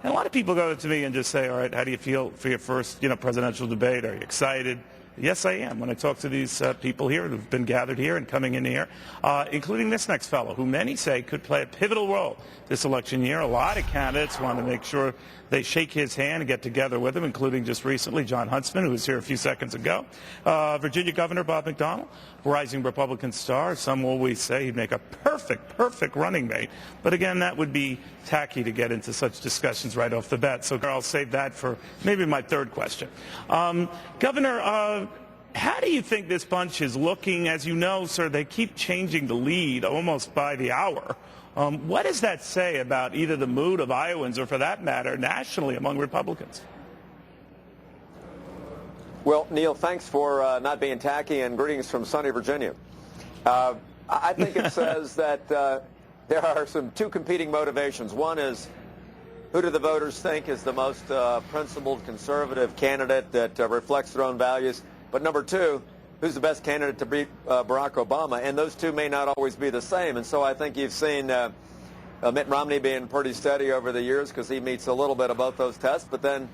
And a lot of people go to me and just say, all right, how do you feel for your first, presidential debate? Are you excited? Yes, I am. When I talk to these people here who've been gathered here and coming in here, including this next fellow, who many say could play a pivotal role this election year. A lot of candidates want to make sure they shake his hand and get together with him, including just recently John Huntsman, who was here a few seconds ago. Virginia Governor Bob McDonnell, rising Republican star. Some always say he'd make a perfect running mate. But again, that would be tacky to get into such discussions right off the bat. So I'll save that for maybe my third question. Governor, how do you think this bunch is looking? As you know, sir, they keep changing the lead almost by the hour. What does that say about either the mood of Iowans or, for that matter, nationally among Republicans? Well, Neil, thanks for not being tacky, and greetings from sunny Virginia. I think it says that there are two competing motivations. One is, who do the voters think is the most principled conservative candidate that reflects their own values? But number two, who's the best candidate to beat Barack Obama? And those two may not always be the same. And so I think you've seen Mitt Romney being pretty steady over the years because he meets a little bit of both those tests. But then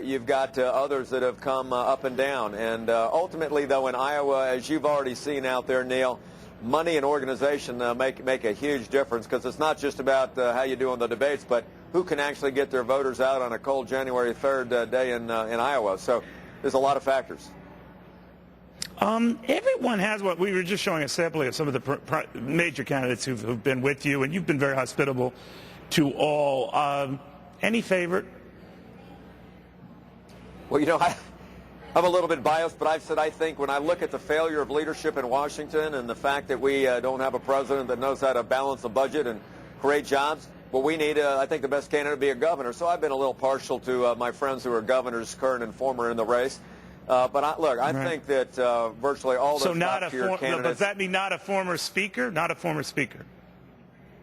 you've got others that have come up and down. And ultimately, though, in Iowa, as you've already seen out there, Neil, money and organization make a huge difference, because it's not just about how you do on the debates, but who can actually get their voters out on a cold January 3rd day in Iowa. So there's a lot of factors. Everyone has what we were just showing a sampling of some of the major candidates who've been with you, and you've been very hospitable to all. Any favorite? Well, I'm a little bit biased, but I've said I think when I look at the failure of leadership in Washington and the fact that we don't have a president that knows how to balance the budget and create jobs, well, we need, I think, the best candidate to be a governor. So I've been a little partial to my friends who are governors, current and former, in the race. But I think that virtually all those top-tier candidates. Does that mean not a former speaker? Not a former speaker.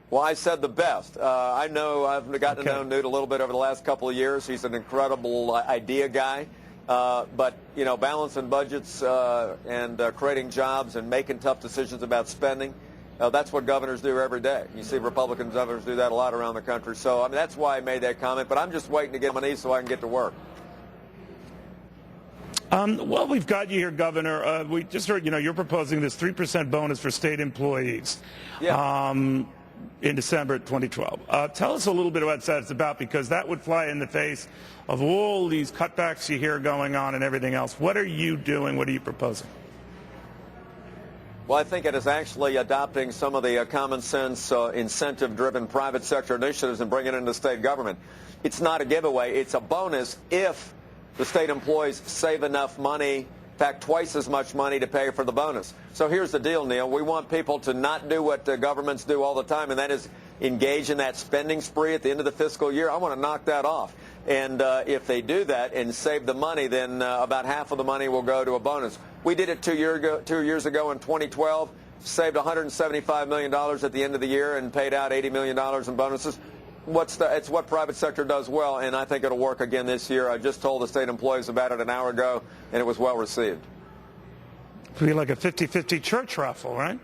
Well, I said the best. I know I've gotten to know Newt a little bit over the last couple of years. He's an incredible idea guy. But, balancing budgets and creating jobs and making tough decisions about spending, that's what governors do every day. You see Republican governors do that a lot around the country. So, that's why I made that comment. But I'm just waiting to get my knees so I can get to work. Well, we've got you here, Governor. We just heard, you're proposing this 3% bonus for state employees in December 2012. Tell us a little bit about what that's about, because that would fly in the face of all these cutbacks you hear going on and everything else. What are you doing? What are you proposing? Well, I think it is actually adopting some of the common sense incentive-driven private sector initiatives and bringing it into state government. It's not a giveaway. It's a bonus if the state employees save enough money, in fact, twice as much money to pay for the bonus. So here's the deal, Neil. We want people to not do what governments do all the time, and that is engage in that spending spree at the end of the fiscal year. I want to knock that off. And if they do that and save the money, then about half of the money will go to a bonus. We did it 2 years ago in 2012, saved $175 million at the end of the year and paid out $80 million in bonuses. It's what private sector does well, and I think it'll work again this year. I just told the state employees about it an hour ago, and it was well received. It'll be like a 50-50 church raffle, right?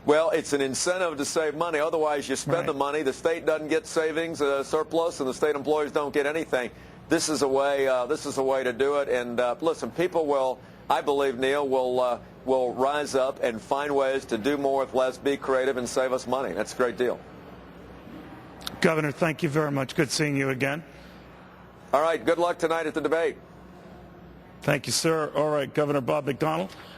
Well, it's an incentive to save money. Otherwise, you spend the money, the state doesn't get savings, surplus, and the state employees don't get anything. This is a way. This is a way to do it. And listen, people will, I believe, Neil, will rise up and find ways to do more with less, be creative, and save us money. That's a great deal. Governor, thank you very much. Good seeing you again. All right. Good luck tonight at the debate. Thank you, sir. All right, Governor Bob McDonnell.